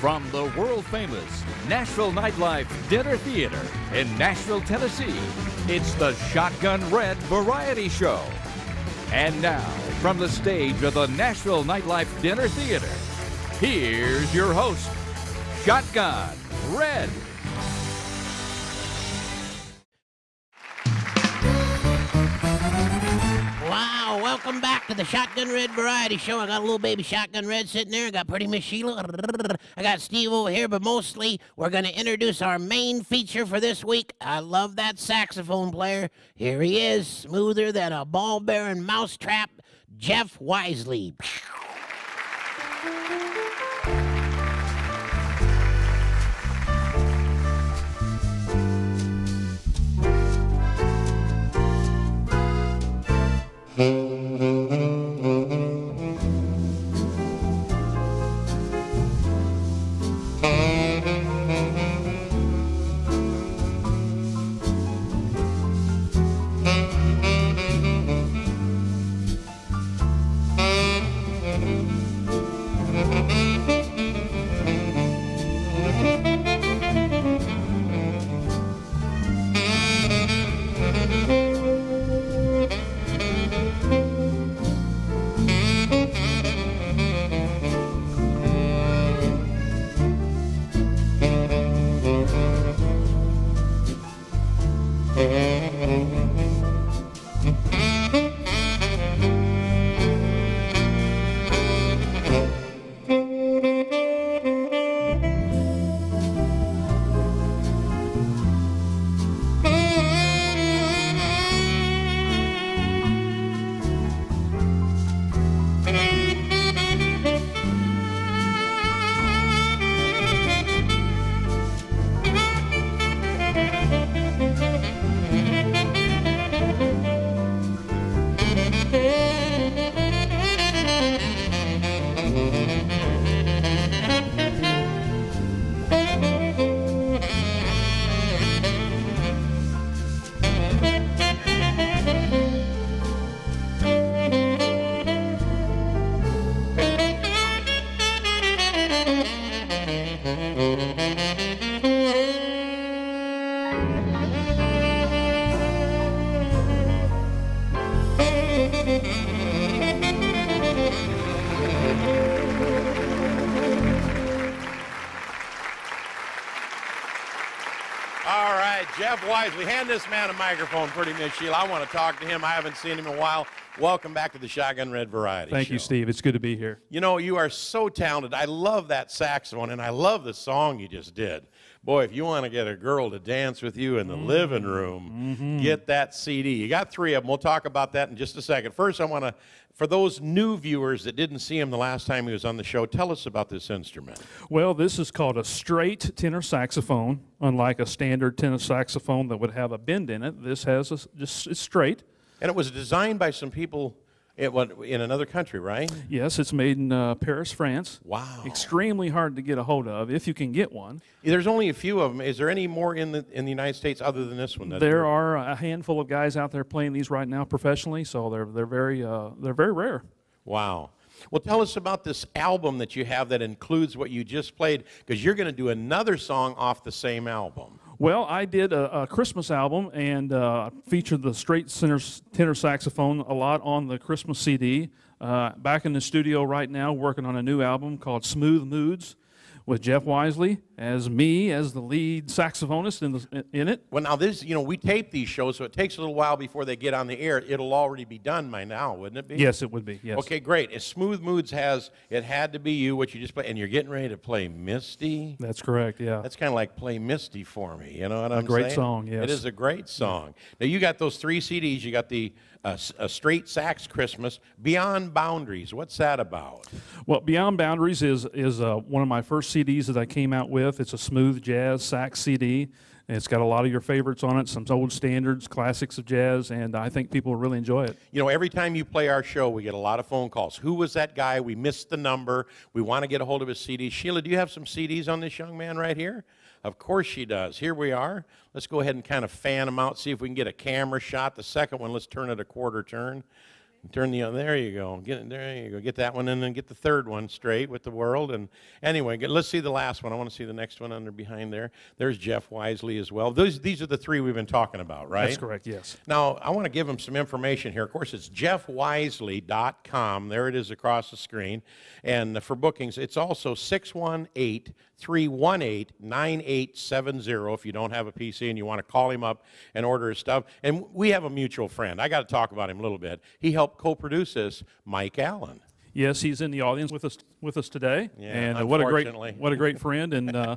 From the world-famous Nashville Nightlife Dinner Theater in Nashville, Tennessee, it's the Shotgun Red Variety Show. And now, from the stage of the Nashville Nightlife Dinner Theater, here's your host, Shotgun Red. Wow, welcome back to the Shotgun Red Variety Show. I got a little baby Shotgun Red sitting there. I got pretty Miss Sheila. I got Steve over here, but mostly we're going to introduce our main feature for this week. I love that saxophone player. Here he is, smoother than a ball-bearing mousetrap, Jeff Wisely. All right, Jeff Wisely, hand this man a microphone, pretty Miss Sheila. I want to talk to him. I haven't seen him in a while. Welcome back to the Shotgun Red Variety Show. Thank you, Steve. It's good to be here. You know, you are so talented. I love that saxophone, and I love the song you just did. Boy, if you want to get a girl to dance with you in the living room, get that CD. You got 3 of them. We'll talk about that in just a second. First, I want to, for those new viewers that didn't see him the last time he was on the show, tell us about this instrument. Well, this is called a straight tenor saxophone. Unlike a standard tenor saxophone that would have a bend in it, this has it's straight. And it was designed by some people in another country, right? Yes, it's made in Paris, France. Wow. Extremely hard to get a hold of, if you can get one. There's only a few of them. Is there any more in the United States other than this one? There are a handful of guys out there playing these right now professionally, so they're very rare. Wow. Well, tell us about this album that you have that includes what you just played, because you're going to do another song off the same album. Well, I did a Christmas album and featured the straight tenor saxophone a lot on the Christmas CD. Back in the studio right now working on a new album called Smooth Moods with Jeff Wisely as me as the lead saxophonist in it. Well, now this, you know, we tape these shows, so it takes a little while before they get on the air. It'll already be done by now, wouldn't it be? Yes, it would be, yes. Okay, great. As Smooth Moods has, it had to be you, what you just played, and you're getting ready to play Misty. That's correct, yeah. That's kind of like Play Misty for me, you know what I'm saying? A great song, yes. It is a great song. Now, you got those 3 CDs. You got the a Straight Sax Christmas, Beyond Boundaries. What's that about? Well, Beyond Boundaries is one of my first CDs that I came out with. It's a smooth jazz sax CD. It's got a lot of your favorites on it, some old standards, classics of jazz, and I think people will really enjoy it. You know, every time you play our show, we get a lot of phone calls. Who was that guy? We missed the number. We want to get a hold of his CD. Sheila, do you have some CDs on this young man right here? Of course she does. Here we are. Let's go ahead and kind of fan them out, see if we can get a camera shot. The second one, let's turn it a quarter turn. Turn the, there you go. There you go. Get that one, and then get the third one straight with the world. And anyway, let's see the last one. I want to see the next one under behind there. There's Jeff Wisely as well. These are the three we've been talking about, right? That's correct, yes. Now, I want to give them some information here. Of course, it's jeffwisely.com. There it is across the screen. And for bookings, it's also 618-318-9870 if you don't have a PC and you want to call him up and order his stuff. And we have a mutual friend. I got to talk about him a little bit. He helped co-produce this, Mike Allen. Yes, he's in the audience with us today. Yeah, and what a great friend, and I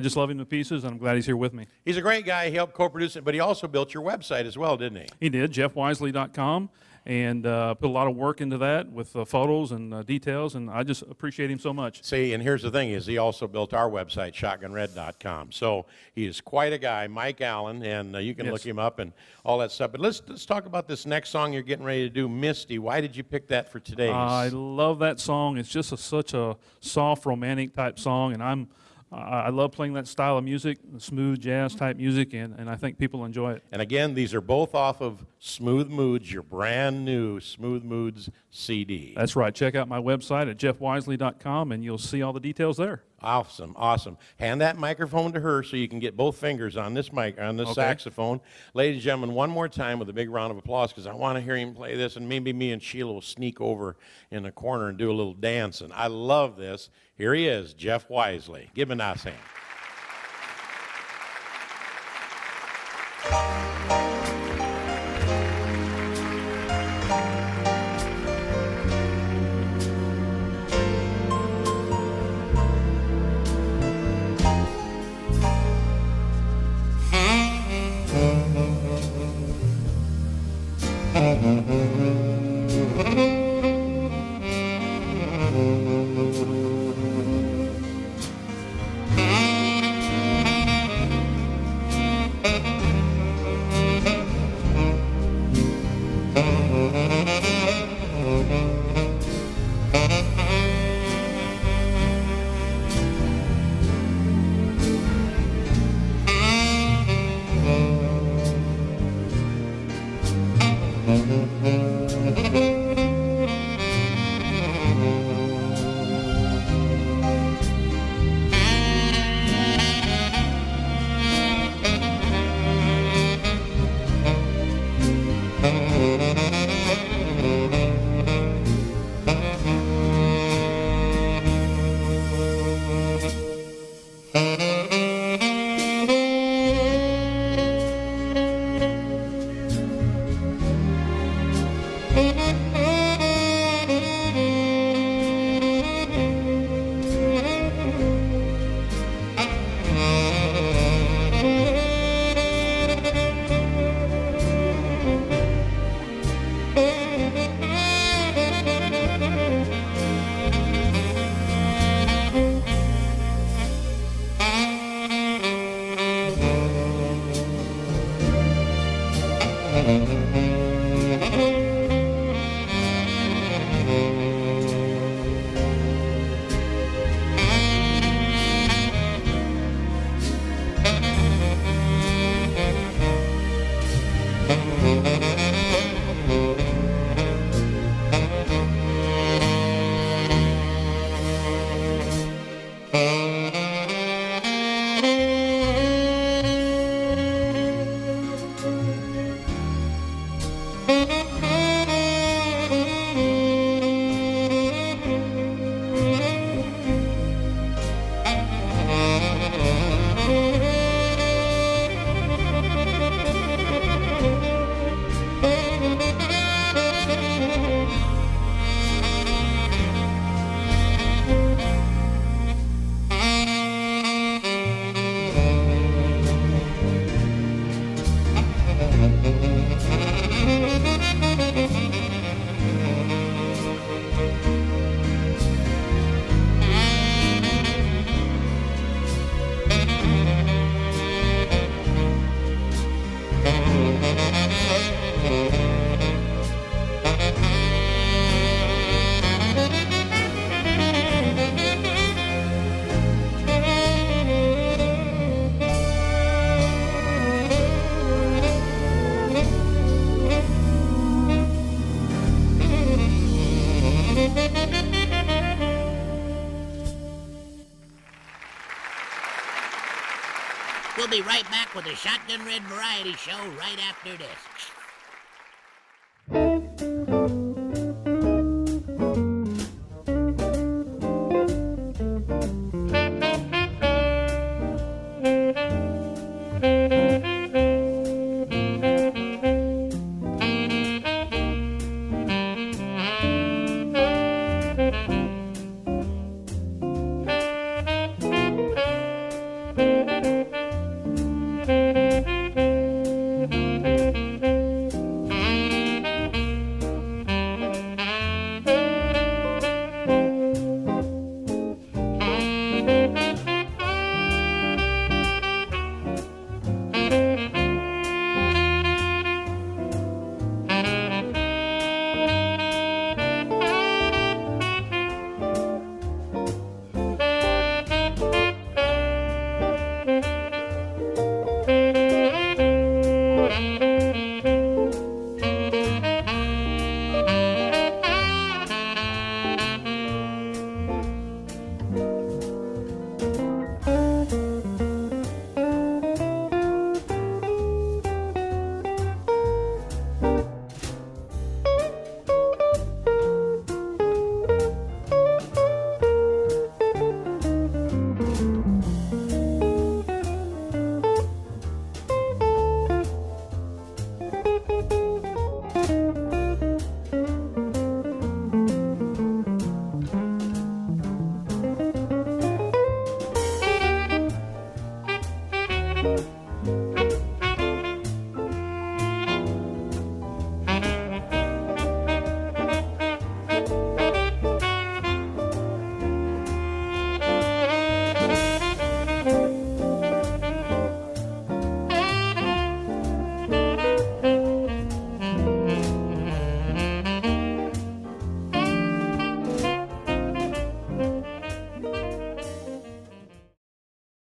just love him to pieces, and I'm glad he's here with me. He's a great guy. He helped co-produce it, but he also built your website as well, didn't he? He did, jeffwisely.com, and put a lot of work into that with photos and details, and I just appreciate him so much. See, and here's the thing is he also built our website, shotgunred.com. So he is quite a guy, Mike Allen, and you can look him up and all that stuff. But let's talk about this next song you're getting ready to do, Misty. Why did you pick that for today? I love that song. It's just such a soft, romantic type song, and I love playing that style of music, smooth jazz type music, and I think people enjoy it. And again, these are both off of Smooth Moods, your brand new Smooth Moods CD. That's right. Check out my website at jeffwisely.com, and you'll see all the details there. Awesome, awesome. Hand that microphone to her so you can get both fingers on this saxophone. Ladies and gentlemen, one more time with a big round of applause because I want to hear him play this, and maybe me and Sheila will sneak over in the corner and do a little dancing. I love this. Here he is, Jeff Wisely. Give him a nice hand. We'll be right back with the Shotgun Red Variety Show right after this.